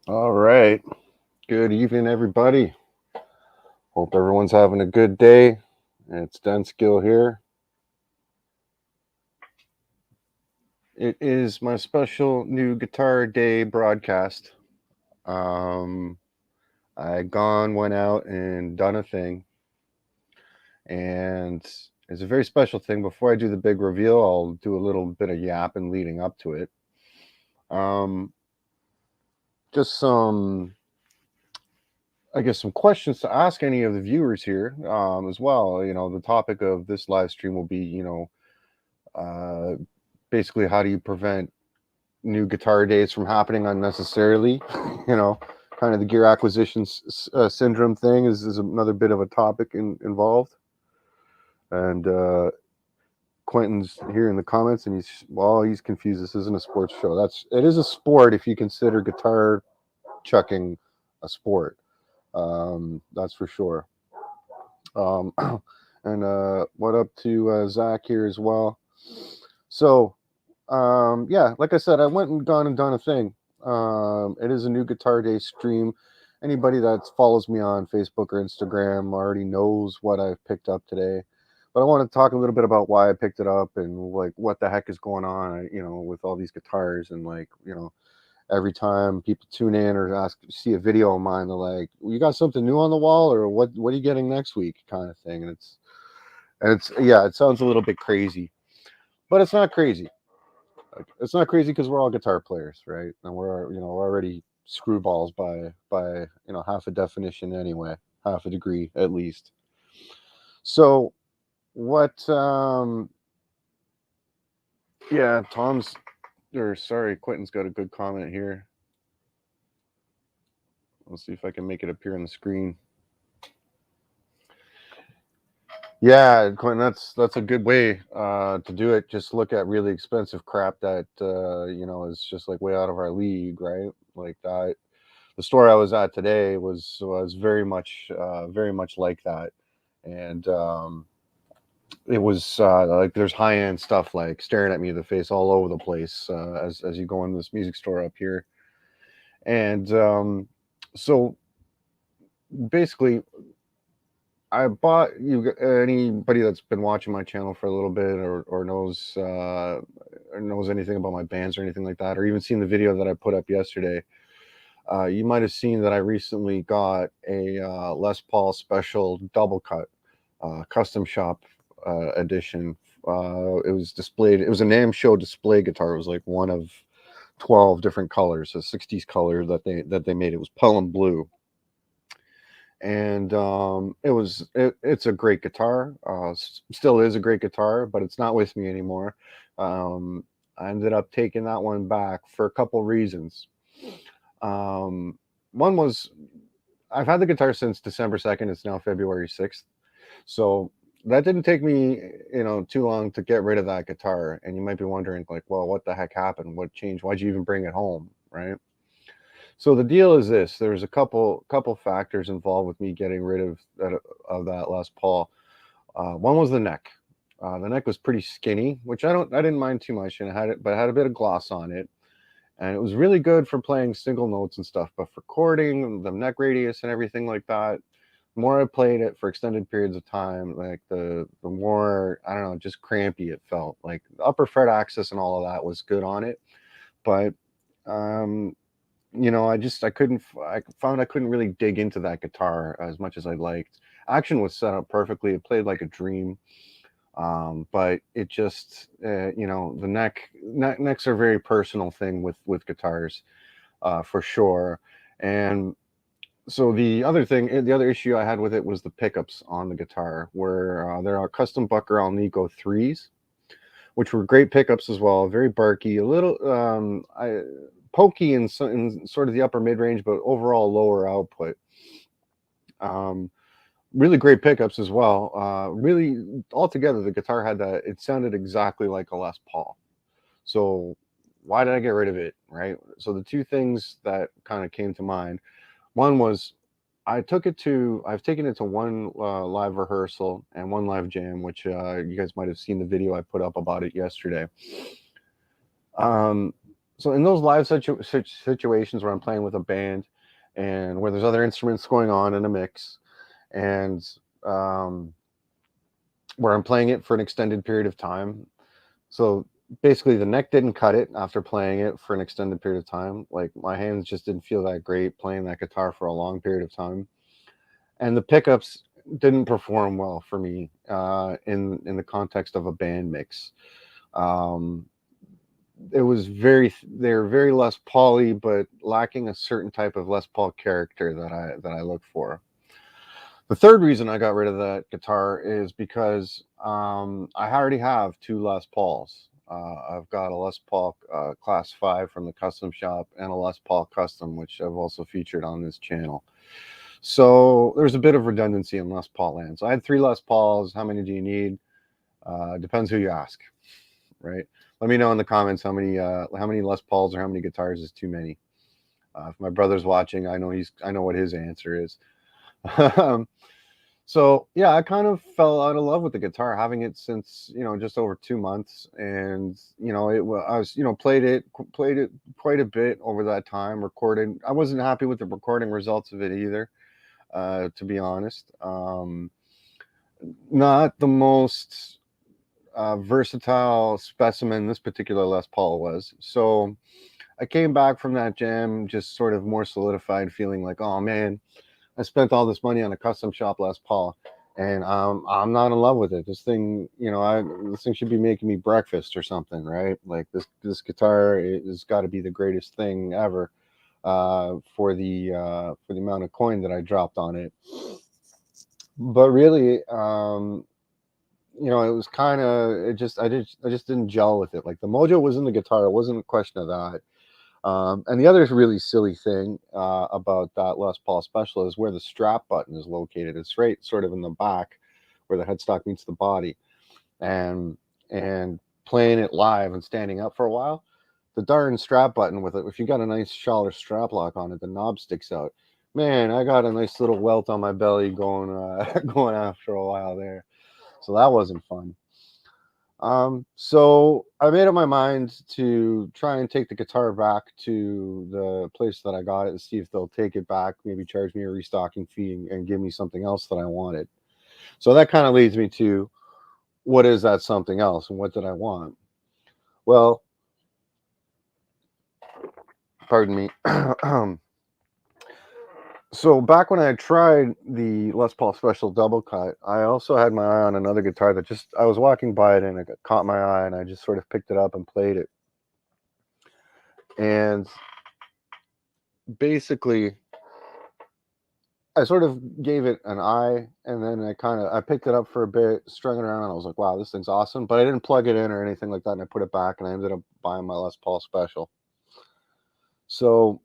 All right. Good evening, everybody. Hope everyone's having a good day. It's Denskill here. It is my special new Guitar Day broadcast. Um, went out and done a thing, and it's a very special thing. Before I do the big reveal, I'll do a little bit of yapping leading up to it. Um, just I guess, some questions to ask any of the viewers here as well. The topic of this live stream will be, uh, basically, how do you prevent new guitar days from happening unnecessarily? you know, kind of the gear acquisition syndrome thing is another bit of a topic involved. And Quentin's here in the comments, and he's confused. This isn't a sports show. It is a sport if you consider guitar chucking a sport. That's for sure. Um, and what up to Zach here as well. So, yeah, like I said, I went and gone and done a thing. It is a new Guitar Day stream. Anybody that follows me on Facebook or Instagram already knows what I've picked up today. But I want to talk a little bit about why I picked it up and like what the heck is going on, with all these guitars and like, every time people tune in or see a video of mine, they're like, "You got something new on the wall, or what are you getting next week?" kind of thing. And it's yeah, it sounds a little bit crazy, but it's not crazy. Like, it's not crazy because we're all guitar players, right? And we're already screwballs by half a definition anyway, half a degree at least. So what? Yeah, Quentin's got a good comment here. Let's see if I can make it appear on the screen. Yeah, Quentin, that's a good way to do it. Just look at really expensive crap that is just like way out of our league, right? Like that. The store I was at today was very much like that, and it was like there's high end stuff like staring at me in the face all over the place as you go in this music store up here, and so basically I bought anybody that's been watching my channel for a little bit or knows anything about my bands or anything like that, or even seen the video that I put up yesterday. You might have seen that I recently got a Les Paul special double cut, custom shop edition. It was displayed. It was a NAMM show display guitar. It was like one of 12 different colors, a '60s color that they made. It was Pelham blue, and it's a great guitar. Still is a great guitar, but it's not with me anymore. I ended up taking that one back for a couple reasons. Um, One was I've had the guitar since December 2nd. It's now February 6th, so that didn't take me too long to get rid of that guitar. And you might be wondering, like, well, what the heck happened? What changed? Why'd you even bring it home, right? So the deal is this: there's a couple factors involved with me getting rid of that Les Paul. One was the neck. The neck was pretty skinny, which I didn't mind too much, and it had a bit of gloss on it, and it was really good for playing single notes and stuff. But for chording, the neck radius and everything like that, the more I played it for extended periods of time, like the more, I don't know, just crampy it felt. Like the upper fret axis and all of that was good on it, but um, I found I couldn't really dig into that guitar as much as I liked. Action was set up perfectly. It played like a dream. But it just, the necks are a very personal thing with guitars, for sure. And so the other issue I had with it was the pickups on the guitar, where there are custom Bucker Alnico threes, which were great pickups as well. Very barky, a little pokey in sort of the upper mid range, but overall lower output. Um, really great pickups as well. Really, altogether, the guitar had that. It sounded exactly like a Les Paul. So why did I get rid of it? Right. So the two things that kind of came to mind. One was I've taken it to one live rehearsal and one live jam, which you guys might have seen the video I put up about it yesterday. Um, So in those live situations where I'm playing with a band and where there's other instruments going on in a mix, and um, where I'm playing it for an extended period of time. So basically, the neck didn't cut it after playing it for an extended period of time. Like my hands just didn't feel that great playing that guitar for a long period of time, and the pickups didn't perform well for me in the context of a band mix. Um, it was they're very Les Paul-y, but lacking a certain type of Les Paul character that I look for. The third reason I got rid of that guitar is because I already have two Les Pauls. I've got a Les Paul Class 5 from the custom shop and a Les Paul Custom, which I've also featured on this channel. So there's a bit of redundancy in Les Paul land. So I had three Les Pauls. How many do you need? Depends who you ask, right? Let me know in the comments how many Les Pauls or how many guitars is too many. If my brother's watching, I know what his answer is. So yeah, I kind of fell out of love with the guitar, having it since just over 2 months, and I was played it quite a bit over that time. Recorded, I wasn't happy with the recording results of it either, to be honest. Not the most versatile specimen this particular Les Paul was. So I came back from that jam just sort of more solidified, feeling like, oh man, I spent all this money on a custom shop Les Paul, and I'm not in love with it. This thing, this thing should be making me breakfast or something, right? Like this guitar has got to be the greatest thing ever for the amount of coin that I dropped on it. But really, it was kind of I just didn't gel with it. Like the mojo was in the guitar, it wasn't a question of that. And the other really silly thing about that Les Paul Special is where the strap button is located. It's right sort of in the back where the headstock meets the body. And playing it live and standing up for a while, the darn strap button with it, if you got a nice Schaller strap lock on it, the knob sticks out. Man, I got a nice little welt on my belly going going after a while there. So that wasn't fun. So I made up my mind to try and take the guitar back to the place that I got it and see if they'll take it back, maybe charge me a restocking fee and give me something else that I wanted. So that kind of leads me to what is that something else and what did I want? Well, pardon me. So back when I tried the Les Paul Special double cut, I also had my eye on another guitar that I was walking by it and it caught my eye and I just sort of picked it up and played it. And basically, I sort of gave it an eye, and then I picked it up for a bit, strung it around, and I was like, wow, this thing's awesome. But I didn't plug it in or anything like that, and I put it back, and I ended up buying my Les Paul Special. So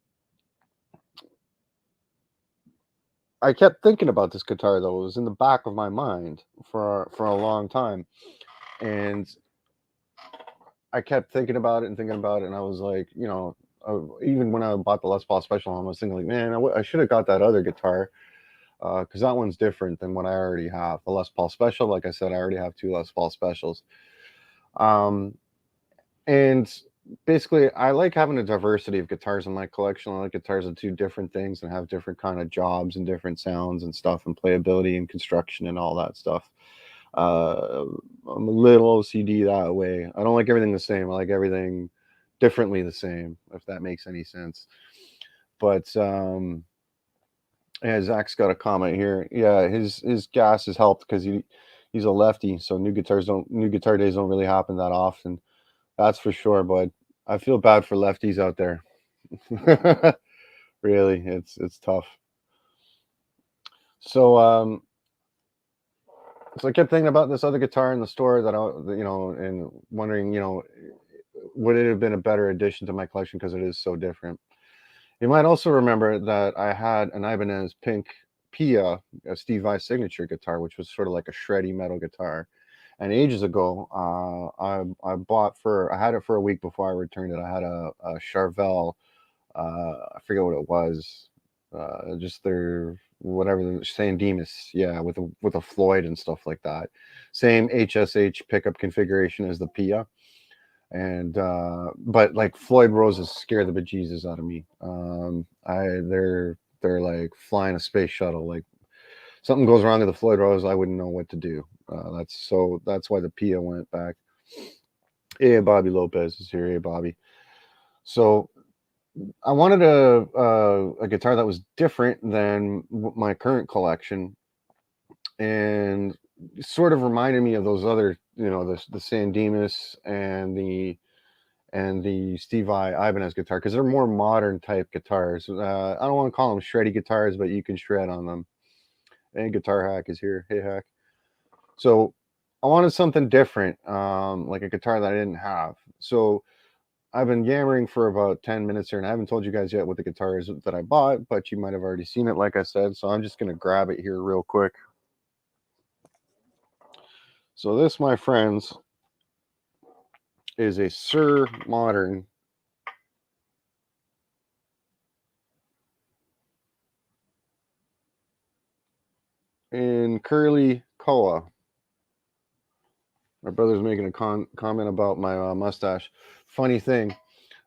I kept thinking about this guitar, though. It was in the back of my mind for a long time, and I kept thinking about it, and I was like, even when I bought the Les Paul Special, I was thinking like, man, I should have got that other guitar. Because that one's different than what I already have. The Les Paul Special, like I said, I already have two Les Paul Specials. And basically, I like having a diversity of guitars in my collection. I like guitars that do different things and have different kind of jobs and different sounds and stuff and playability and construction and all that stuff. I'm a little OCD that way. I don't like everything the same. I like everything differently the same, if that makes any sense. But yeah, Zach's got a comment here. Yeah, his gas has helped because he's a lefty, so new guitar days don't really happen that often. That's for sure, but I feel bad for lefties out there. Really, it's tough. So so I kept thinking about this other guitar in the store and wondering, would it have been a better addition to my collection because it is so different. You might also remember that I had an Ibanez Pink Pia, a Steve Vai signature guitar, which was sort of like a shreddy metal guitar. And ages ago, I had it for a week before I returned it. I had a Charvel, I forget what it was, just their whatever San Dimas, yeah, with a Floyd and stuff like that. Same HSH pickup configuration as the Pia. And but like Floyd Roses scare the bejesus out of me. They're like flying a space shuttle. Like something goes wrong with the Floyd Rose, I wouldn't know what to do. That's why the Pia went back. Hey, Bobby Lopez is here. Hey, Bobby. So I wanted a guitar that was different than my current collection, and sort of reminded me of those other, the San Dimas and the Steve Ibanez guitar, because they're more modern type guitars. I don't want to call them shreddy guitars, but you can shred on them. And Guitar Hack is here. Hey, Hack. So I wanted something different, like a guitar that I didn't have. So I've been yammering for about 10 minutes here, and I haven't told you guys yet what the guitar is that I bought, but you might have already seen it, like I said. So I'm just going to grab it here real quick. So this, my friends, is a Sir Modern in Curly Koa. My brother's making a comment about my mustache. Funny thing,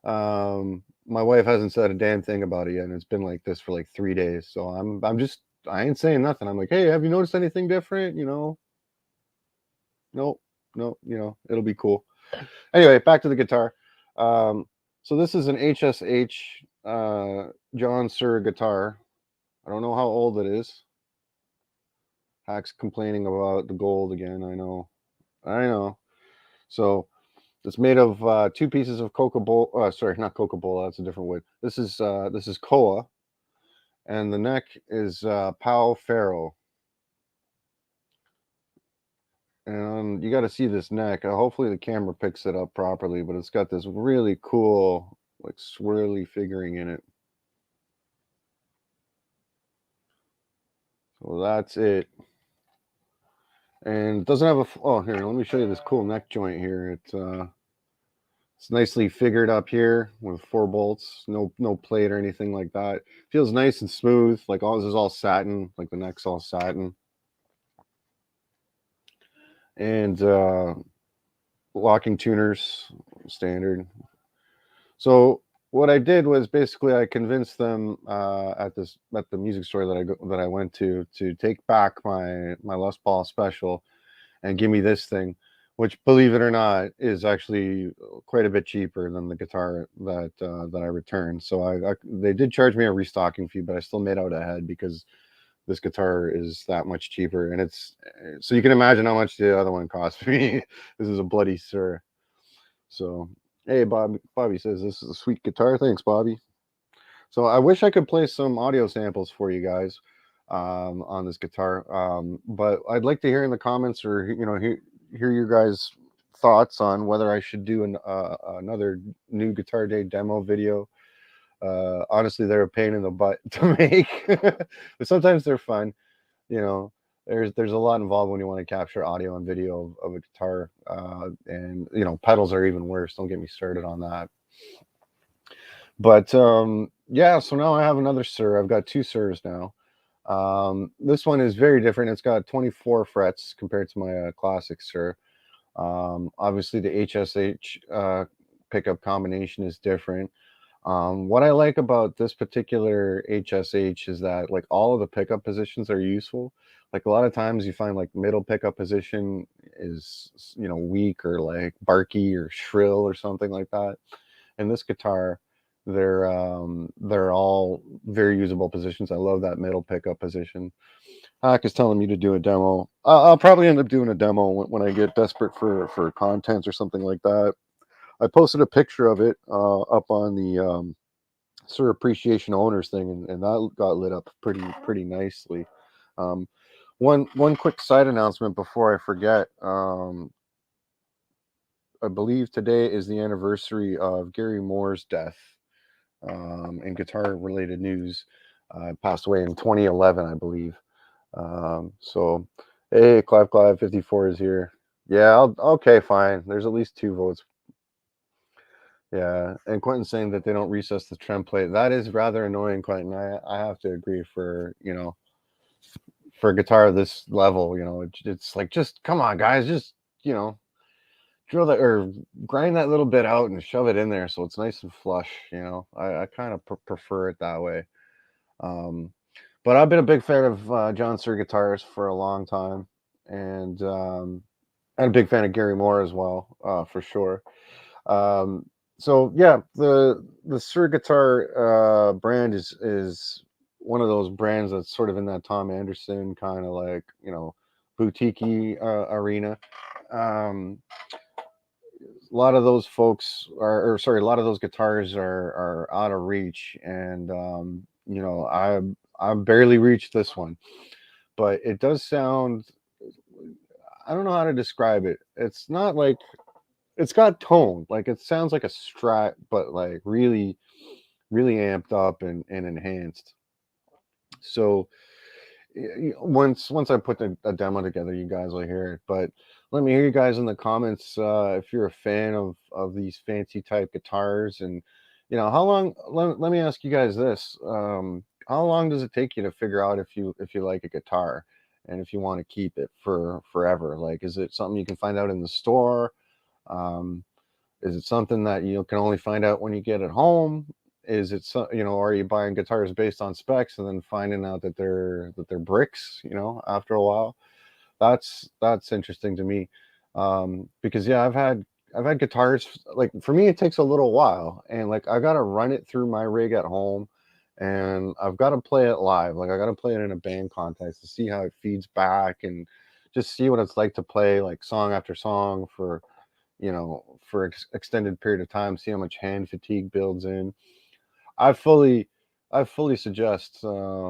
my wife hasn't said a damn thing about it yet, and it's been like this for like 3 days. So I ain't saying nothing. I'm like, hey, have you noticed anything different? Nope, nope. It'll be cool. Anyway, back to the guitar. So this is an HSH John Suhr guitar. I don't know how old it is. Hack's complaining about the gold again. I know. So it's made of 2 pieces of Coca-Cola. Sorry, not Coca-Cola. That's a different wood. This is Koa, and the neck is Pau Ferro. And you got to see this neck. Hopefully the camera picks it up properly, but it's got this really cool, like, swirly figuring in it. So that's it. And it doesn't have here, let me show you this cool neck joint here. It's nicely figured up here with 4 bolts, no plate or anything like that. Feels nice and smooth. Like all this is all satin, like the neck's all satin. And locking tuners, standard. So what I did was basically I convinced them at the music store that I went to take back my Les Paul Special and give me this thing, which, believe it or not, is actually quite a bit cheaper than the guitar that I returned. So they did charge me a restocking fee, but I still made out ahead because this guitar is that much cheaper, and so you can imagine how much the other one cost me. This is a bloody Sir. So hey, Bobby says this is a sweet guitar. Thanks, Bobby. So I wish I could play some audio samples for you guys on this guitar, but I'd like to hear in the comments, or hear your guys' thoughts on whether I should do another new Guitar Day demo video. Honestly, they're a pain in the butt to make, but sometimes they're fun. There's a lot involved when you want to capture audio and video of a guitar, and pedals are even worse. Don't get me started on that. But yeah, so now I have another Sir. I've got 2 Sirs now. This one is very different. It's got 24 frets compared to my classic Sir. Obviously the HSH pickup combination is different. What I like about this particular HSH is that, like, all of the pickup positions are useful. Like, a lot of times you find like middle pickup position is weak, or like barky or shrill or something like that. In this guitar, they're all very usable positions. I love that middle pickup position. Hack is telling me to do a demo. I'll probably end up doing a demo when I get desperate for content or something like that. I posted a picture of it up on the Sir Appreciation Owners thing, and that got lit up pretty nicely. One quick side announcement before I forget. I believe today is the anniversary of Gary Moore's death. In guitar related news, passed away in 2011, I believe. So hey, Clive 54 is here. Yeah, okay, fine. There's at least 2 votes. Yeah, and Quentin's saying that they don't recess the trem plate. That is rather annoying, Quentin. I have to agree. For a guitar this level, it's like, just come on, guys, just drill that or grind that little bit out and shove it in there so it's nice and flush. I kind of prefer it that way. Um, but I've been a big fan of John Suhr guitars for a long time, and I'm a big fan of Gary Moore as well, for sure. Um, so yeah, the Suhr guitar brand is one of those brands that's sort of in that Tom Anderson kind of like boutique arena. Um, a lot of those folks are, or sorry, a lot of those guitars are out of reach, and I barely reached this one, but it does sound. I don't know how to describe it. It's not like it's got tone, like it sounds like a Strat, but like really, really amped up and enhanced. So once I put a demo together, you guys will hear it. But let me hear you guys in the comments if you're a fan of these fancy type guitars, and how long. Let me ask you guys this: how long does it take you to figure out if you like a guitar, and if you want to keep it for forever? Like, is it something you can find out in the store? Um, is it something that you can only find out when you get it home? Is it are you buying guitars based on specs and then finding out that they're bricks, after a while? That's interesting to me. Because yeah, I've had guitars, like for me it takes a little while, and like I got to run it through my rig at home, and I've got to play it live. Like I got to play it in a band context to see how it feeds back, and just see what it's like to play like song after song for extended period of time, see how much hand fatigue builds in. I fully, I fully suggest. Yeah,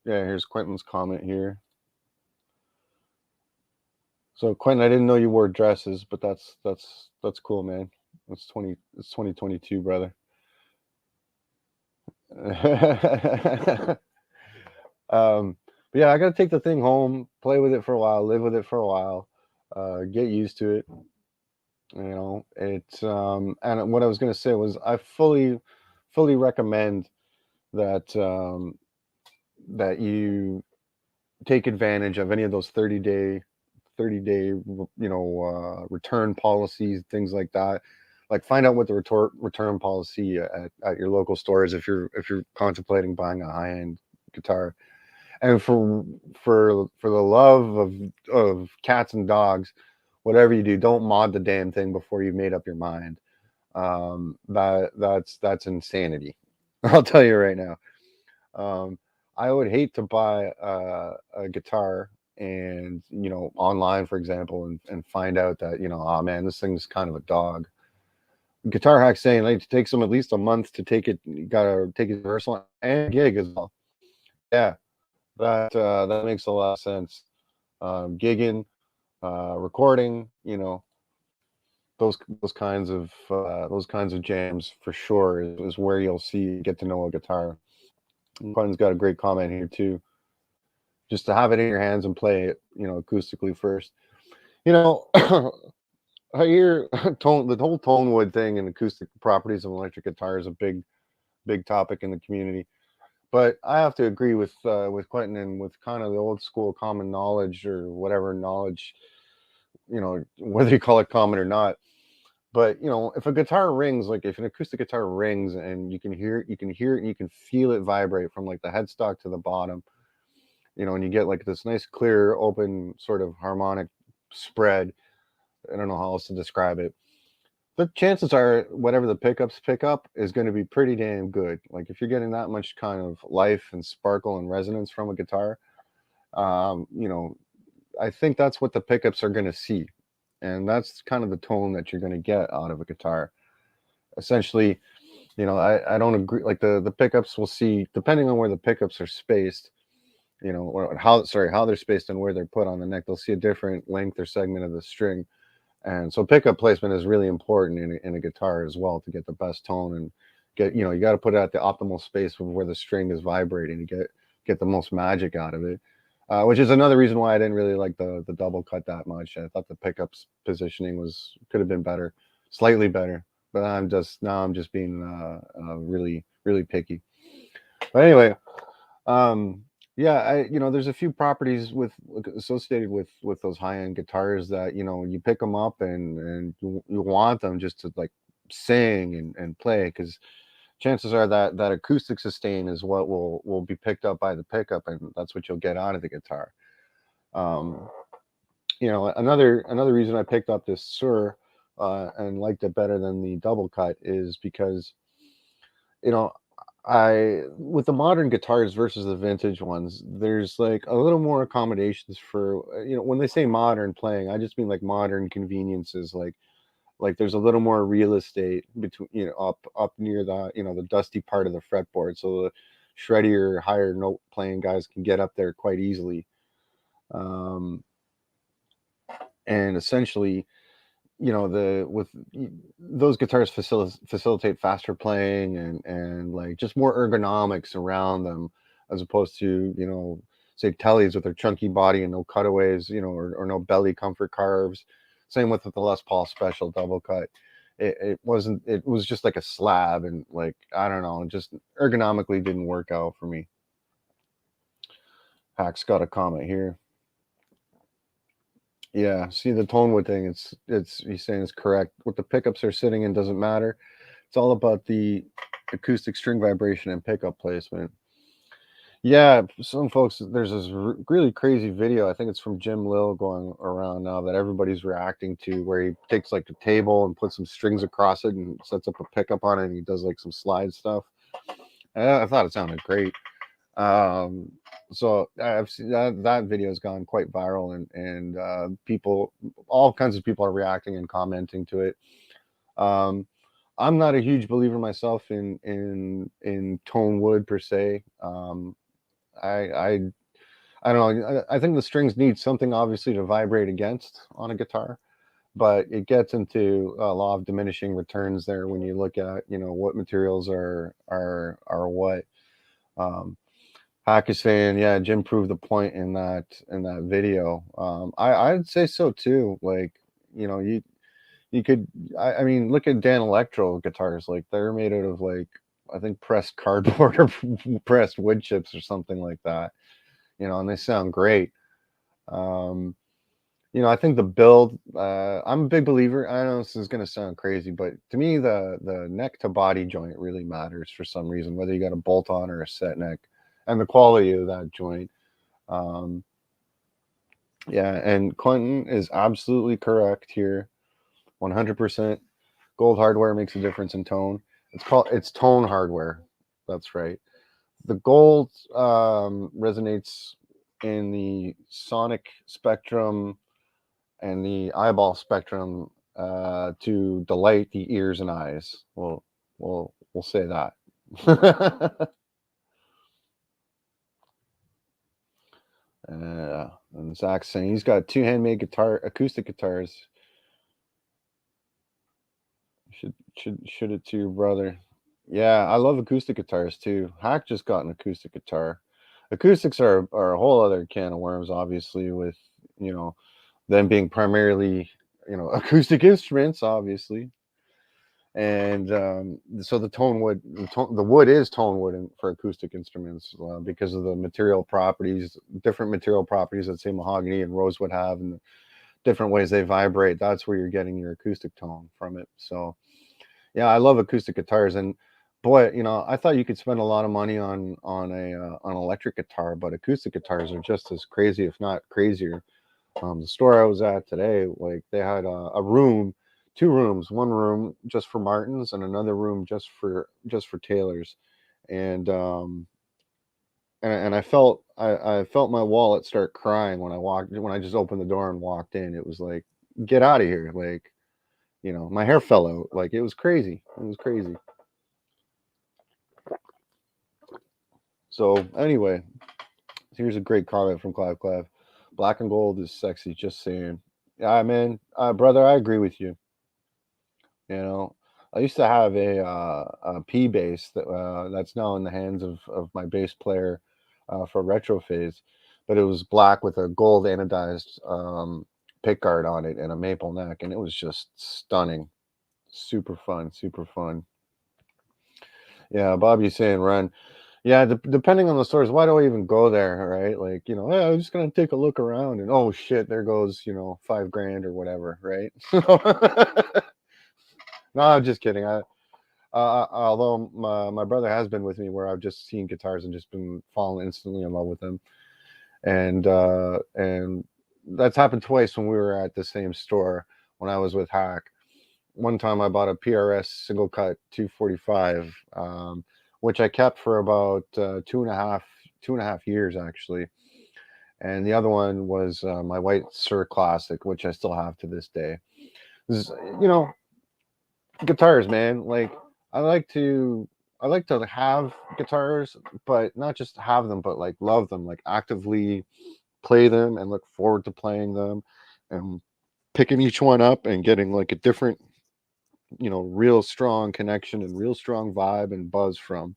here's Quentin's comment here. So Quentin, I didn't know you wore dresses, but that's cool, man. It's 2022, brother. But yeah, I gotta take the thing home, play with it for a while, live with it for a while, get used to it. It's and what I was gonna say was I fully recommend that that you take advantage of any of those 30-day return policies, things like that. Like find out what the return policy at your local store is if you're contemplating buying a high-end guitar. And for the love of cats and dogs, whatever you do, don't mod the damn thing before you've made up your mind. That's insanity. I'll tell you right now. Um, I would hate to buy a guitar and online, for example, and find out that oh man, this thing's kind of a dog. Guitar Hack saying like it takes them at least a month to take it. You gotta take it rehearsal and gig as well. Yeah, that makes a lot of sense. Gigging, recording, those kinds of jams for sure is where you'll get to know a guitar. Quentin's got a great comment here too. Just to have it in your hands and play it, acoustically first. You know, I hear the whole tone wood thing and acoustic properties of electric guitar is a big topic in the community. But I have to agree with Quentin and with kind of the old school common knowledge or whatever knowledge, whether you call it common or not. But if a guitar rings, like if an acoustic guitar rings and you can hear it and you can feel it vibrate from like the headstock to the bottom, and you get like this nice, clear, open sort of harmonic spread. I don't know how else to describe it. The chances are whatever the pickups pick up is going to be pretty damn good. Like if you're getting that much kind of life and sparkle and resonance from a guitar, um, you know, I think that's what the pickups are going to see. And that's kind of the tone that you're going to get out of a guitar. Essentially, I don't agree. Like the pickups will see, depending on where the pickups are spaced, or how they're spaced and where they're put on the neck, they'll see a different length or segment of the string. And so pickup placement is really important in a guitar as well to get the best tone and you got to put it at the optimal space of where the string is vibrating to get the most magic out of it. Which is another reason why I didn't really like the double cut that much. I thought the pickups positioning could have been better, slightly better. But I'm just being really really picky. But anyway, um, Yeah, there's a few properties associated with those high-end guitars that, you pick them up and you want them just to like sing and play, because chances are that that acoustic sustain is what will be picked up by the pickup, and that's what you'll get out of the guitar. Um, another reason I picked up this Sur and liked it better than the double cut is because, you know, I with the modern guitars versus the vintage ones, there's like a little more accommodations for, when they say modern playing, I just mean like modern conveniences, like there's a little more real estate between, up near the, the dusty part of the fretboard, so the shreddier higher note playing guys can get up there quite easily. Um, and essentially, the with those guitars facilitate faster playing and like just more ergonomics around them, as opposed to, say tellies with their chunky body and no cutaways, or no belly comfort carves. Same with the Les Paul Special double cut. It was just like a slab, and like, I don't know, just ergonomically didn't work out for me. Hack's got a comment here. Yeah, see the tone wood thing. It's he's saying it's correct. What the pickups are sitting in doesn't matter. It's all about the acoustic string vibration and pickup placement. Yeah, some folks, there's this really crazy video. I think it's from Jim Lill going around now that everybody's reacting to, where he takes like a table and puts some strings across it and sets up a pickup on it, and he does like some slide stuff. And I thought it sounded great. Um, so I've seen that video has gone quite viral, and people, all kinds of people are reacting and commenting to it. Um, I'm not a huge believer myself in tone wood per se. I I I don't know. I think the strings need something obviously to vibrate against on a guitar, but it gets into a law of diminishing returns there when you look at, what materials are what. Um, Hack is saying, yeah, Jim proved the point in that video. I'd say so too. Like, you could, I mean, look at Dan Electro guitars. Like, they're made out of like, I think pressed cardboard or pressed wood chips or something like that. And they sound great. Um, I think the build. I'm a big believer. I know this is going to sound crazy, but to me, the neck to body joint really matters for some reason. Whether you got a bolt on or a set neck, and the quality of that joint. Um, yeah, and Quentin is absolutely correct here. 100%. Gold hardware makes a difference in tone. It's tone hardware. That's right. The gold resonates in the sonic spectrum and the eyeball spectrum to delight the ears and eyes. We'll say that. And Zach's saying he's got two handmade acoustic guitars. Should it to your brother. Yeah, I love acoustic guitars too. Hack just got an acoustic guitar. Acoustics are a whole other can of worms, obviously, with, you know them being primarily, acoustic instruments, obviously. And so the wood is tone wood for acoustic instruments, because of the material properties, different material properties that say mahogany and rosewood have, and the different ways they vibrate. That's where you're getting your acoustic tone from it. So yeah, I love acoustic guitars, and boy, I thought you could spend a lot of money on electric guitar, but acoustic guitars are just as crazy, if not crazier. The store I was at today, like, they had a room, two rooms, one room just for Martins and another room just for Taylors, and I felt my wallet start crying when I just opened the door and walked in. It was like, get out of here, like, my hair fell out, like, it was crazy. It was crazy. So anyway, here's a great comment from Clive Clav. Black and gold is sexy, just saying. Yeah, man, brother, I agree with you. You know, I used to have a P bass that's now in the hands of my bass player for retro phase, but it was black with a gold anodized pick guard on it and a maple neck, and it was just stunning. Super fun, super fun. Yeah, Bobby's saying run. Yeah, depending on the source, why do I even go there, right? Like, you know, hey, I'm just gonna take a look around, and oh shit, there goes, you know, 5 grand or whatever, right? No, I'm just kidding. Although my brother has been with me where I've just seen guitars and just been falling instantly in love with them, and that's happened twice when we were at the same store when I was with Hack. One time I bought a PRS single cut 245, which I kept for about 2.5 years actually. And the other one was my White Sir Classic, which I still have to this day. This is, you know, guitars, man. Like I like to, I like to have guitars, but not just have them, but like love them, like actively play them and look forward to playing them, and picking each one up and getting like a different, you know, real strong connection and real strong vibe and buzz from.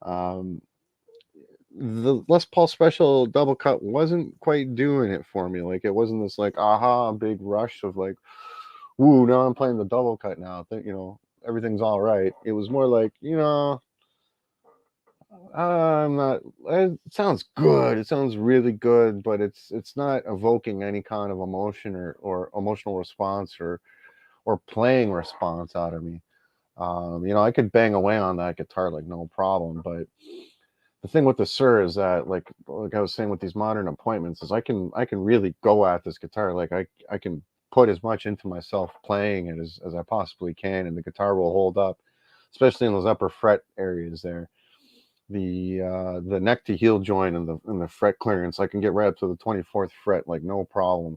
Um, the Les Paul Special double cut wasn't quite doing it for me. Like it wasn't this like aha big rush of like, ooh, now I'm playing the double cut now. I think, you know, everything's all right. It was more like, you know, I'm not. It sounds good. It sounds really good, but it's not evoking any kind of emotion or emotional response or playing response out of me. You know, I could bang away on that guitar like no problem, but the thing with the Sir is that like I was saying with these modern appointments is I can really go at this guitar. Like I can put as much into myself playing it as I possibly can, and the guitar will hold up, especially in those upper fret areas there. The neck to heel joint and the fret clearance, I can get right up to the 24th fret like no problem.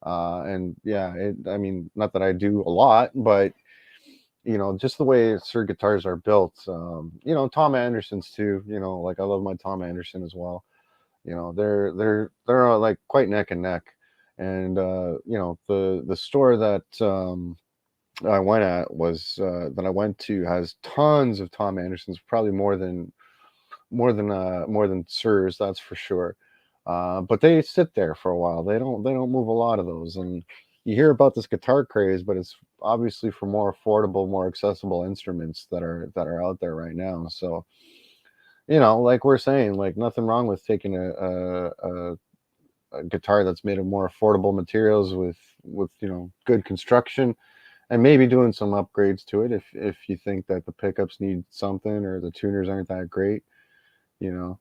And yeah, I mean, not that I do a lot, but you know, just the way Sir guitars are built. You know, Tom Anderson's too. You know, like I love my Tom Anderson as well. You know, they're like quite neck and neck. And you know, the store that I went at was that I went to has tons of Tom Andersons, probably more than Sirs, that's for sure. But they sit there for a while. They don't move a lot of those, and you hear about this guitar craze, but it's obviously for more affordable, more accessible instruments that are out there right now. So you know, like we're saying, like nothing wrong with taking a guitar that's made of more affordable materials with you know good construction, and maybe doing some upgrades to it if you think that the pickups need something or the tuners aren't that great. You know,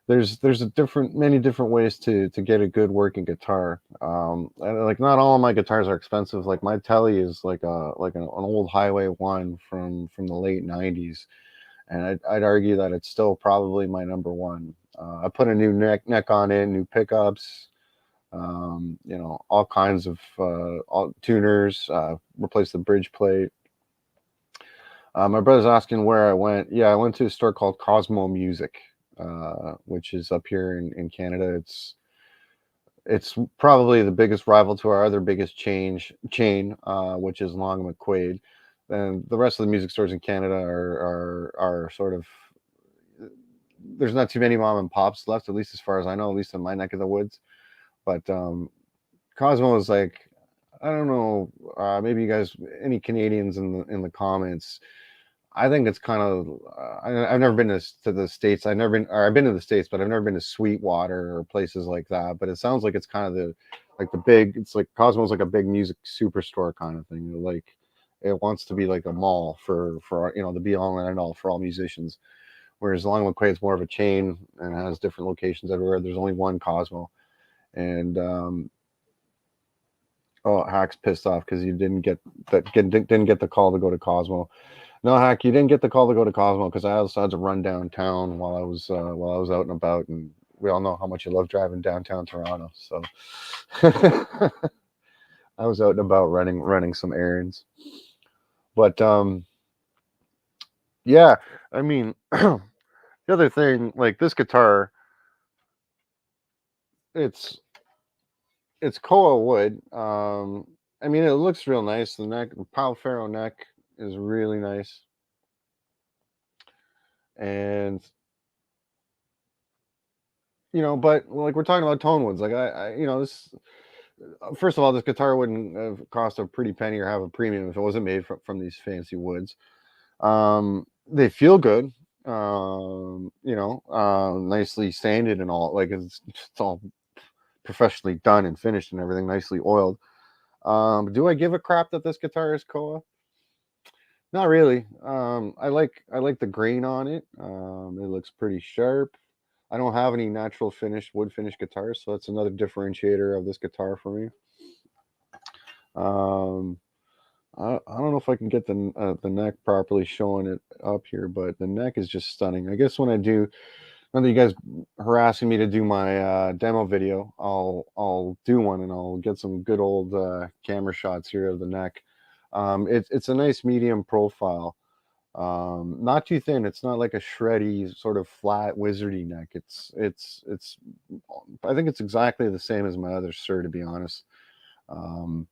there's a many different ways to get a good working guitar. Like not all of my guitars are expensive. Like my Telly is like an old Highway One from the late '90s, and I'd argue that it's still probably my number one. I put a new neck on it, new pickups, you know, all kinds of all tuners, replace the bridge plate. My brother's asking where I went. Yeah, I went to a store called Cosmo Music, which is up here in Canada. It's probably the biggest rival to our other biggest chain, which is Long McQuaid. And the rest of the music stores in Canada are sort of, there's not too many mom and pops left, at least as far as I know, at least in my neck of the woods. But Cosmo is like, I don't know, maybe you guys, any Canadians in the comments, I think it's kind of. I've never been to the States. I've been to the States, but I've never been to Sweetwater or places like that. But it sounds like it's kind of the big. It's like Cosmo's like a big music superstore kind of thing. Like it wants to be like a mall for you know the be all and end all for all musicians. Whereas Long McQuaid is more of a chain and has different locations everywhere. There's only one Cosmo, and oh, Hack's pissed off because you didn't get the call to go to Cosmo. No, Hack, you didn't get the call to go to Cosmo because I also had to run downtown while I was out and about, and we all know how much you love driving downtown Toronto. So I was out and about running some errands. But yeah, I mean, the other thing, like this guitar, it's it's koa wood. I mean, it looks real nice. The Pal Ferro neck is really nice, and you know, but like we're talking about tone woods, like you know, this first of all, this guitar wouldn't have cost a pretty penny or have a premium if it wasn't made from these fancy woods. They feel good. nicely sanded and all. Like it's all professionally done and finished and everything, nicely oiled. Do I give a crap that this guitar is Koa? Not really. I like the grain on it. It looks pretty sharp. I don't have any natural finished wood finish guitars, so that's another differentiator of this guitar for me. Um, I don't know if I can get the neck properly showing it up here, but the neck is just stunning. I guess when I do, now that you guys harassing me to do my demo video, I'll do one and I'll get some good old camera shots here of the neck. It's a nice medium profile. Not too thin. It's not like a shreddy sort of flat wizardy neck. It's I think it's exactly the same as my other Sir, to be honest. Um,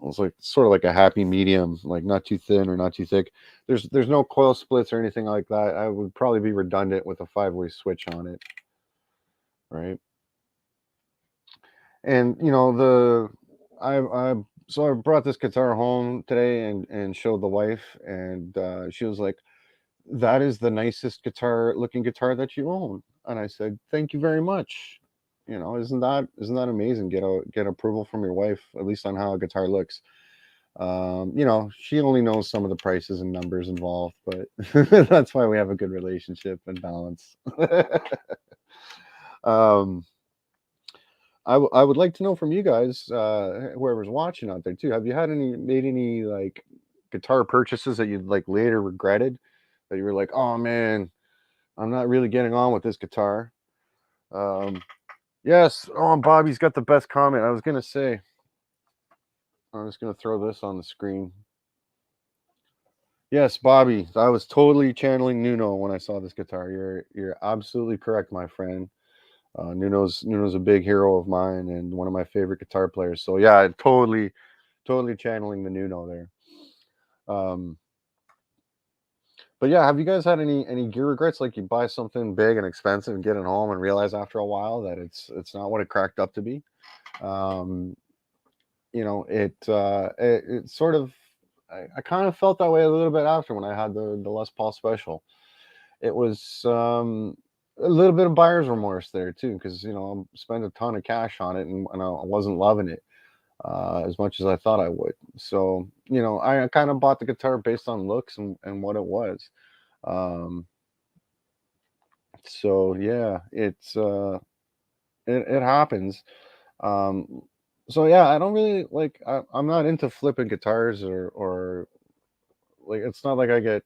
it's like sort of like a happy medium, like not too thin or not too thick. There's no coil splits or anything like that. I would probably be redundant with a 5-way switch on it, right? And I brought this guitar home today and showed the wife, and she was like, "That is the nicest looking guitar that you own." And I said, "Thank you very much." Isn't that amazing? Get approval from your wife, at least on how a guitar looks. She only knows some of the prices and numbers involved, but that's why we have a good relationship and balance. um, I would like to know from you guys, whoever's watching out there too. Have you made any like guitar purchases that you like later regretted? That you were like, oh man, I'm not really getting on with this guitar. Um, yes. Oh, Bobby's got the best comment. I was gonna say. I'm just gonna throw this on the screen. Yes, Bobby. I was totally channeling Nuno when I saw this guitar. You're absolutely correct, my friend. Nuno's a big hero of mine and one of my favorite guitar players. So yeah, totally channeling the Nuno there. Um, but yeah, have you guys had any gear regrets? Like you buy something big and expensive and get it home and realize after a while that it's not what it cracked up to be. Um, it sort of I kind of felt that way a little bit after when I had the Les Paul Special. It was a little bit of buyer's remorse there too, because I spent a ton of cash on it and I wasn't loving it as much as I thought I would. So I kind of bought the guitar based on looks and what it was. Um, so yeah, it happens. Um, so yeah, I don't really like. I'm not into flipping guitars or like it's not like I get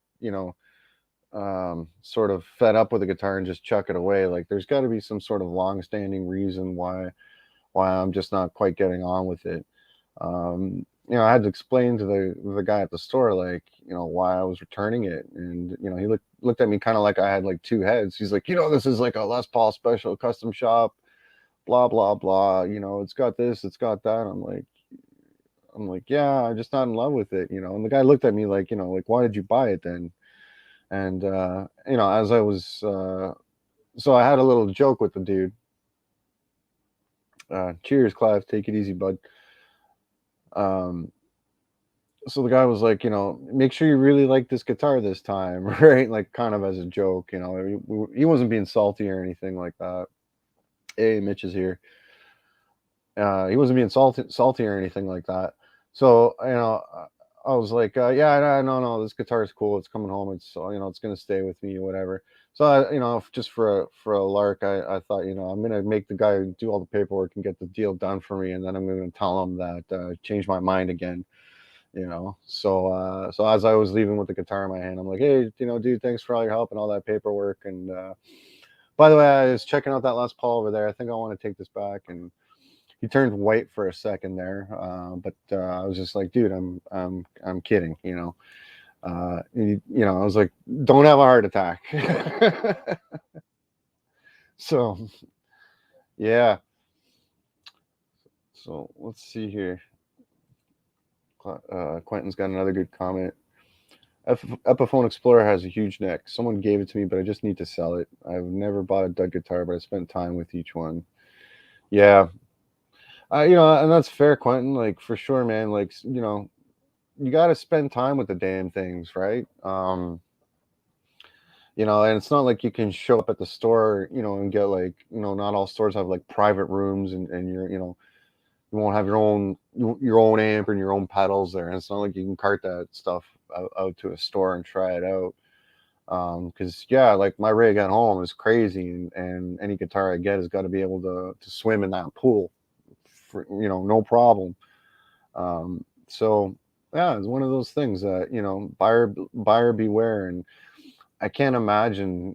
sort of fed up with a guitar and just chuck it away. Like there's got to be some sort of long-standing reason why I'm just not quite getting on with it. I had to explain to the guy at the store like why I was returning it, and he looked at me kind of like I had like two heads. He's like, this is like a Les Paul Special custom shop, blah blah blah. It's got this, it's got that. I'm like, yeah, I'm just not in love with it. And the guy looked at me like, like, why did you buy it then? And as I was so I had a little joke with the dude. Cheers, Clive. Take it easy, bud. Um, so the guy was like, make sure you really like this guitar this time, right? Like kind of as a joke, he wasn't being salty or anything like that. Hey, Mitch is here. He wasn't being salty or anything like that. So I was like, yeah, no, this guitar is cool. It's coming home. It's gonna stay with me or whatever. So just for a lark, I thought, I'm gonna make the guy do all the paperwork and get the deal done for me, and then I'm gonna tell him that change my mind again. So as I was leaving with the guitar in my hand, I'm like, hey, dude, thanks for all your help and all that paperwork. And by the way, I was checking out that Les Paul over there. I think I want to take this back. And he turned white for a second there, but I was just like, dude, I'm kidding. I was like, don't have a heart attack. So yeah. So let's see here. Quentin's got another good comment. Epiphone Explorer has a huge neck. Someone gave it to me, but I just need to sell it. I've never bought a Doug guitar, but I spent time with each one. Yeah, and that's fair, Quentin. Like for sure, man. Like you got to spend time with the damn things, right? you know, and it's not like you can show up at the store, you know, and get like, you know, not all stores have like private rooms, and you're, you know, you won't have your own amp and your own pedals there, and it's not like you can cart that stuff out to a store and try it out. Because yeah, like my rig at home is crazy, and any guitar I get has got to be able to swim in that pool, for, you know, no problem. So yeah, it's one of those things that, you know, buyer beware. And I can't imagine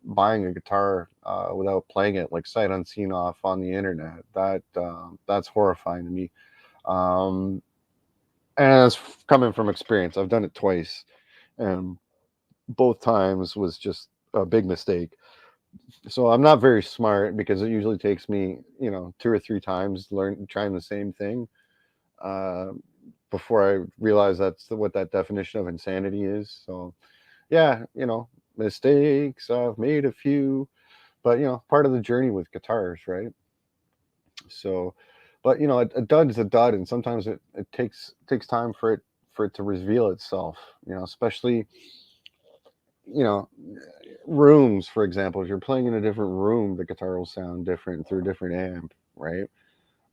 buying a guitar without playing it like sight unseen off on the internet. That's horrifying to me. Um, and it's coming from experience. I've done it twice, and both times was just a big mistake. So I'm not very smart, because it usually takes me, you know, 2 or 3 times trying the same thing uh, before I realize that's what that definition of insanity is. So yeah, you know, mistakes, I've made a few, but you know, part of the journey with guitars, right? So, but you know, a dud is a dud, and sometimes it takes time for it to reveal itself. You know, especially, you know, rooms, for example. If you're playing in a different room, the guitar will sound different through a different amp, right?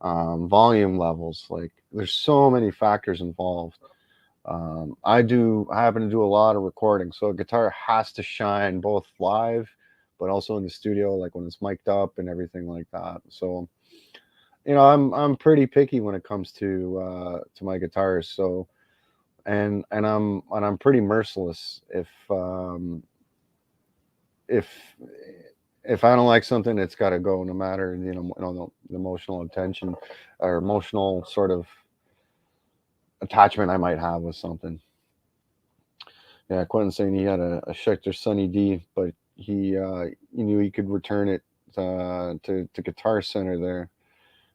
Volume levels, like there's so many factors involved. I happen to do a lot of recording, so a guitar has to shine both live, but also in the studio, like when it's mic'd up and everything like that. So, you know, I'm pretty picky when it comes to my guitars. So, and I'm pretty merciless if if I don't like something, it's got to go, no matter, the emotional attention or emotional sort of attachment I might have with something. Yeah, Quentin saying he had a Schecter Sunny D, but he knew he could return it to Guitar Center there,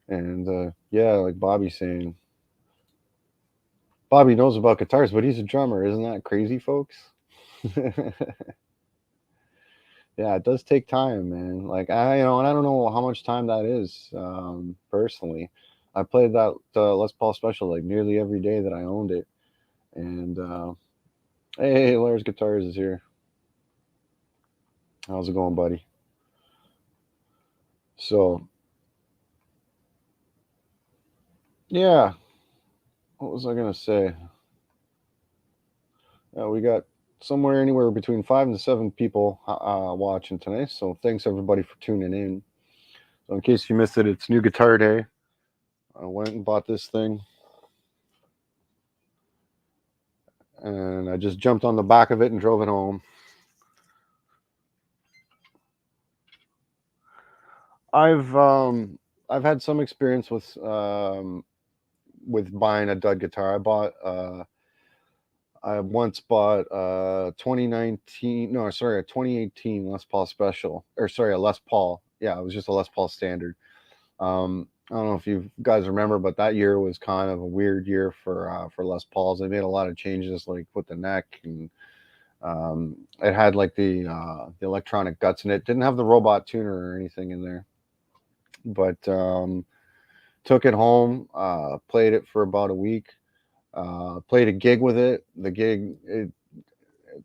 and yeah, like Bobby saying, Bobby knows about guitars, but he's a drummer. Isn't that crazy, folks? Yeah, it does take time, man. Like and I don't know how much time that is. Personally, I played that Les Paul Special like nearly every day that I owned it, and hey, Lars Guitars is here. How's it going, buddy? So yeah, what was I gonna say? We got somewhere anywhere between 5 and 7 people watching tonight. So thanks everybody for tuning in. So in case you missed it, it's New Guitar Day. I went and bought this thing, and I just jumped on the back of it and drove it home. I've um, I've had some experience with buying a dud guitar. I once bought a 2019, no, sorry, a 2018 Les Paul Special, or sorry, a Les Paul. Yeah, it was just a Les Paul Standard. I don't know if you guys remember, but that year was kind of a weird year for Les Pauls. They made a lot of changes, like with the neck, and it had like the electronic guts in it. Didn't have the robot tuner or anything in there, but took it home, played it for about a week, played a gig with it. The gig it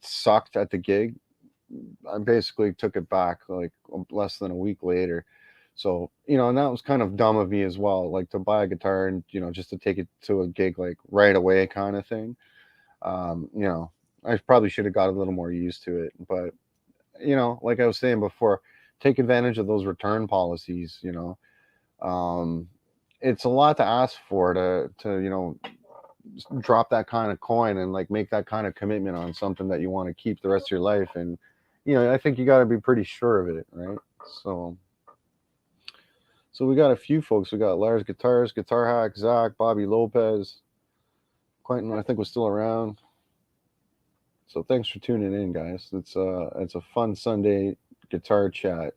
sucked at the gig. I basically took it back like less than a week later. So, you know, and that was kind of dumb of me as well, like to buy a guitar and, you know, just to take it to a gig like right away kind of thing. You know, I probably should have got a little more used to it, but you know, like I was saying before, take advantage of those return policies, you know. Um, it's a lot to ask for to, you know, drop that kind of coin and like make that kind of commitment on something that you want to keep the rest of your life. And you know, I think you got to be pretty sure of it, right? So we got a few folks. We got Lars Guitars, Guitar Hack, Zach, Bobby Lopez, Quentin, I think was still around. So thanks for tuning in, guys. It's a fun Sunday guitar chat.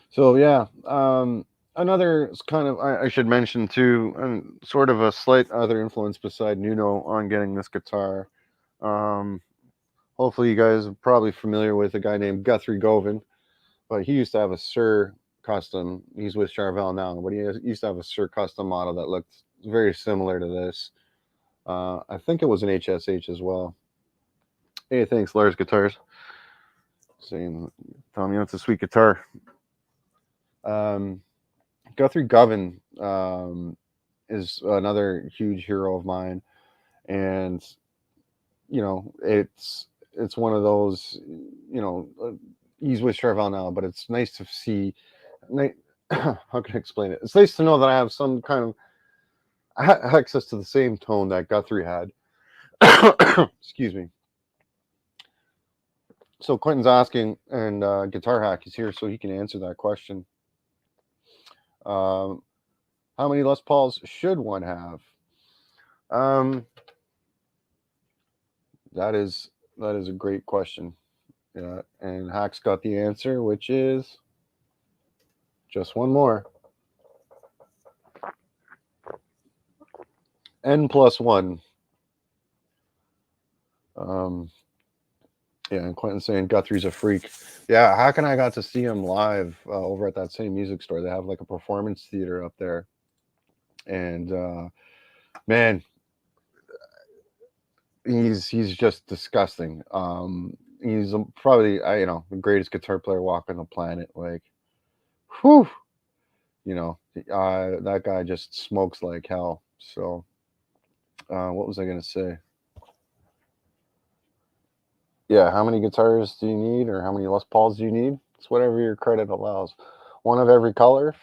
So yeah, another kind of I should mention too, sort of a slight other influence beside Nuno on getting this guitar. Um, Hopefully, you guys are probably familiar with a guy named Guthrie Govan, but he used to have a Sir custom. He's with Charvel now, but used to have a Sir custom model that looked very similar to this. I think it was an HSH as well. Hey, thanks, Lars Guitars. Saying, telling me it's a sweet guitar. Guthrie Govan is another huge hero of mine, and it's one of those, he's with Charvel now, but it's nice to see. How can I explain it? It's nice to know that I have some kind of access to the same tone that Guthrie had. Excuse me. So Quentin's asking, and Guitar Hack is here, so he can answer that question. How many Les Pauls should one have? That is a great question. Yeah, and Hack's got the answer, which is just one more. N plus one. Yeah, and Quentin's saying Guthrie's a freak. Yeah, Hack and I got to see him live over at that same music store. They have like a performance theater up there, and man, he's just disgusting. He's probably the greatest guitar player walking the planet. Like, whew, that guy just smokes like hell. So, what was I gonna say? Yeah, how many guitars do you need, or how many Les Pauls do you need? It's whatever your credit allows. One of every color.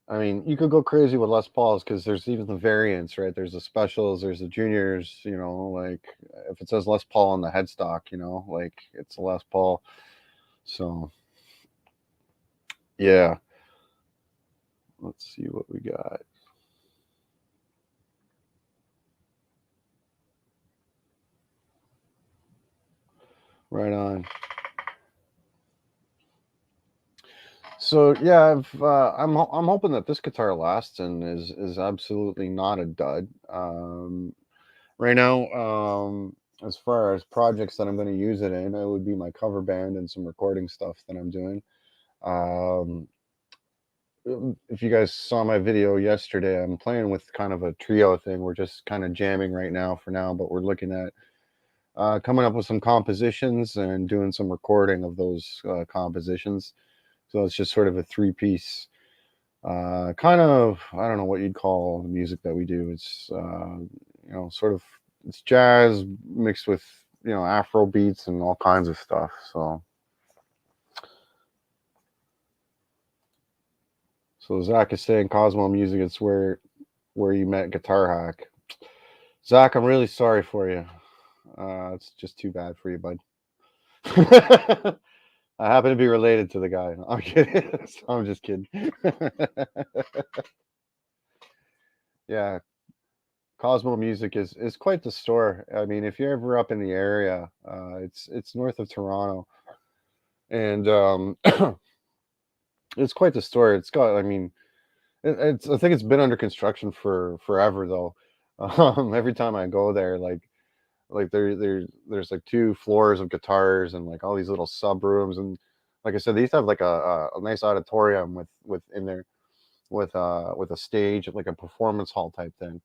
I mean, you could go crazy with Les Pauls because there's even the variants, right? There's the specials, there's the juniors. Like if it says Les Paul on the headstock, like it's a Les Paul. So, yeah. Let's see what we got. Right on. So yeah, I'm hoping that this guitar lasts and is absolutely not a dud. Right now, as far as projects that I'm going to use it in, it would be my cover band and some recording stuff that I'm doing. Um, if you guys saw my video yesterday, I'm playing with kind of a trio thing. We're just kind of jamming right now for now, but we're looking at coming up with some compositions and doing some recording of those compositions. So it's just sort of a three-piece, kind of, I don't know what you'd call the music that we do. It's sort of, it's jazz mixed with Afro beats and all kinds of stuff. So Zach is saying Cosmo music. It's where you met Guitar Hack. Zach, I'm really sorry for you. It's just too bad for you, bud. I happen to be related to the guy. I'm kidding. I'm just kidding. Yeah, Cosmo Music is quite the store. I mean, if you're ever up in the area, it's north of Toronto, and it's quite the store. It's got, I mean, it's I think it's been under construction for forever though. Every time I go there, like there's like two floors of guitars and like all these little sub rooms, and like I said, they used to have like a nice auditorium with in there with a stage, like a performance hall type thing.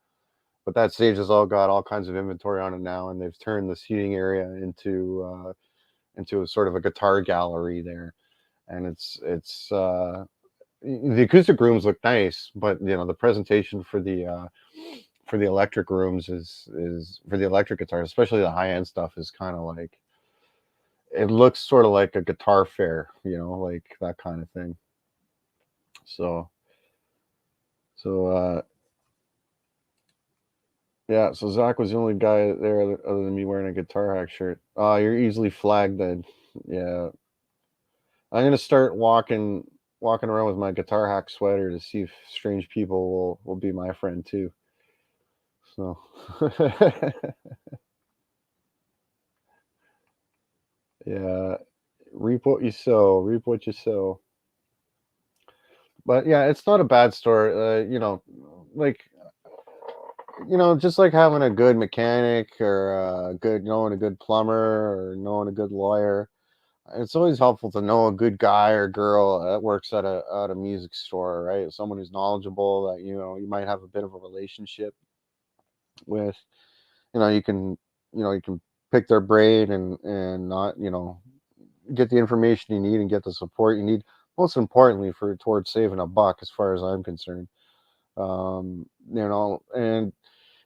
But that stage has all got all kinds of inventory on it now, and they've turned the seating area into a sort of a guitar gallery there. And it's the acoustic rooms look nice, but the presentation for the electric rooms is for the electric guitars, especially the high end stuff, is kind of like, it looks sort of like a guitar fair, like that kind of thing. So so yeah, so Zach was the only guy there other than me wearing a Guitar Hack shirt. You're easily flagged then. Yeah. I'm gonna start walking around with my Guitar Hack sweater to see if strange people will be my friend too. So yeah, reap what you sow, reap what you sow. But yeah, it's not a bad store. Like just like having a good mechanic or knowing a good plumber or knowing a good lawyer. It's always helpful to know a good guy or girl that works at a music store, right? Someone who's knowledgeable that you might have a bit of a relationship with. You can you can pick their brain and not, get the information you need and get the support you need. Most importantly, towards saving a buck, as far as I'm concerned. And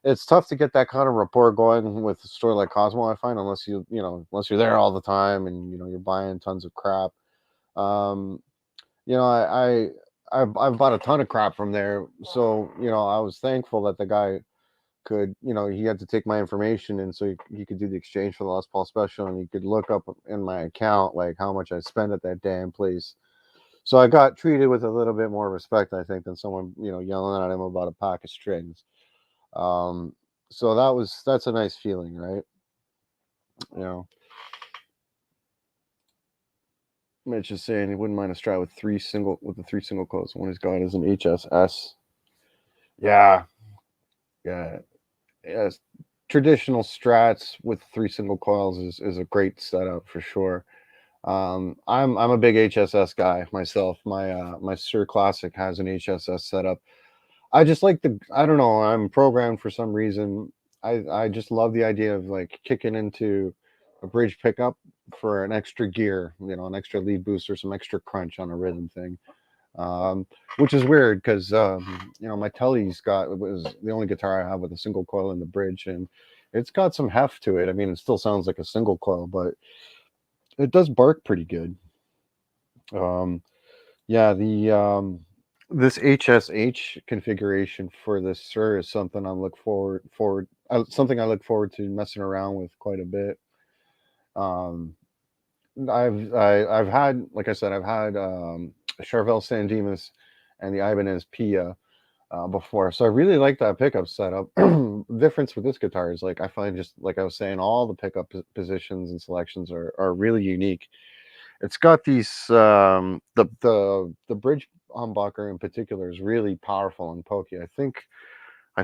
it's tough to get that kind of rapport going with a store like Cosmo, I find, unless you're there all the time and you're buying tons of crap. Um, you know, I, I've bought a ton of crap from there, so I was thankful that the guy could, he had to take my information, and so he could do the exchange for the Les Paul special, and he could look up in my account like how much I spent at that damn place. So I got treated with a little bit more respect, I think, than someone yelling at him about a pack of strings. Um, so that's a nice feeling, right? You know, Mitch is saying he wouldn't mind a Strat with the three single coils. One he's got is an HSS. Yeah, yeah, yes. Traditional Strats with three single coils is a great setup for sure. I'm a big HSS guy myself. My Sir Classic has an HSS setup. I just like I don't know, I'm programmed for some reason. I just love the idea of like kicking into a bridge pickup for an extra gear, an extra lead booster, some extra crunch on a rhythm thing. Which is weird because my Telly's was the only guitar I have with a single coil in the bridge, and it's got some heft to it. I mean, it still sounds like a single coil, but it does bark pretty good. Yeah, the this HSH configuration for this Sir is something something I look forward to messing around with quite a bit. Um, I've had, like I said, I've had Charvel San Dimas and the Ibanez Pia before, so I really like that pickup setup. The difference with this guitar is, like, I find, just like I was saying, all the pickup positions and selections are really unique. It's got these the bridge humbucker in particular is really powerful and pokey. I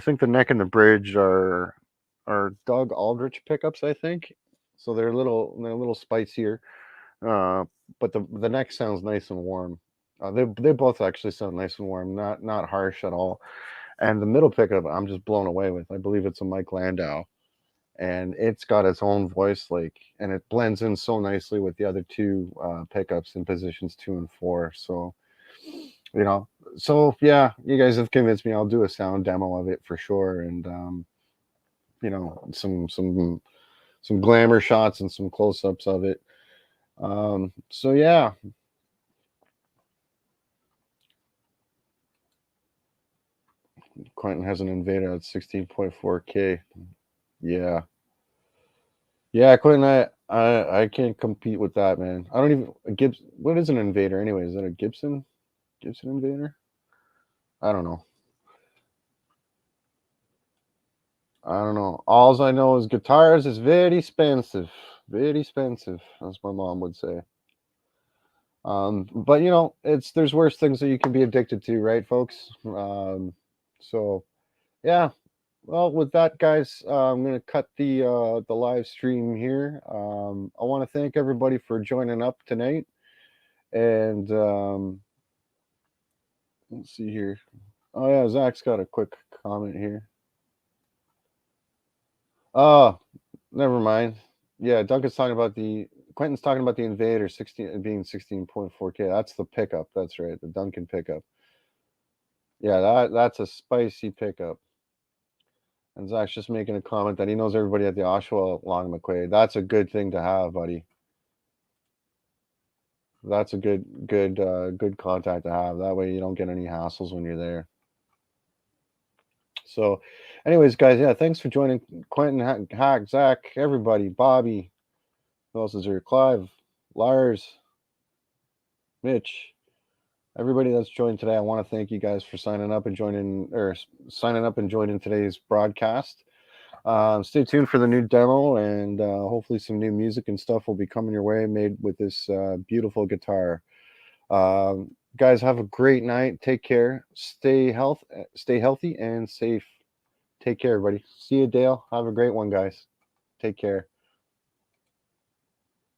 think the neck and the bridge are Doug Aldrich pickups, I think. So they're a little spicier. Uh, but the neck sounds nice and warm. They both actually sound nice and warm, not harsh at all. And the middle pickup, I'm just blown away with. I believe it's a Mike Landau, and it's got its own voice, and it blends in so nicely with the other two pickups in positions 2 and 4. So you know, yeah, you guys have convinced me. I'll do a sound demo of it for sure, and some glamour shots and some close-ups of it. So yeah. Quentin has an Invader at 16.4K. Yeah. Yeah, Quentin, I can't compete with that, man. I don't even what is an Invader anyway? Is that a Gibson Invader? I don't know. All I know is guitars is very expensive. Very expensive, as my mom would say. But there's worse things that you can be addicted to, right, folks? So yeah. Well, with that, guys, I'm gonna cut the live stream here. I want to thank everybody for joining up tonight, and let's see here. Oh yeah, Zach's got a quick comment here. Oh, never mind. Yeah, Quentin's talking about the Invader 16 being 16.4K. That's the pickup. That's right, the Duncan pickup. Yeah, that's a spicy pickup. And Zach's just making a comment that he knows everybody at the Oshawa along McQuaid. That's a good thing to have, buddy. That's a good contact to have. That way you don't get any hassles when you're there. So, anyways, guys, yeah, thanks for joining. Quentin, Hack, Zach, everybody, Bobby, who else is here? Clive, Lars, Mitch, everybody that's joined today. I want to thank you guys for signing up and joining today's broadcast. Stay tuned for the new demo, and hopefully some new music and stuff will be coming your way, made with this beautiful guitar. Guys, have a great night. Take care. Stay healthy and safe. Take care, everybody. See you, Dale. Have a great one, guys. Take care.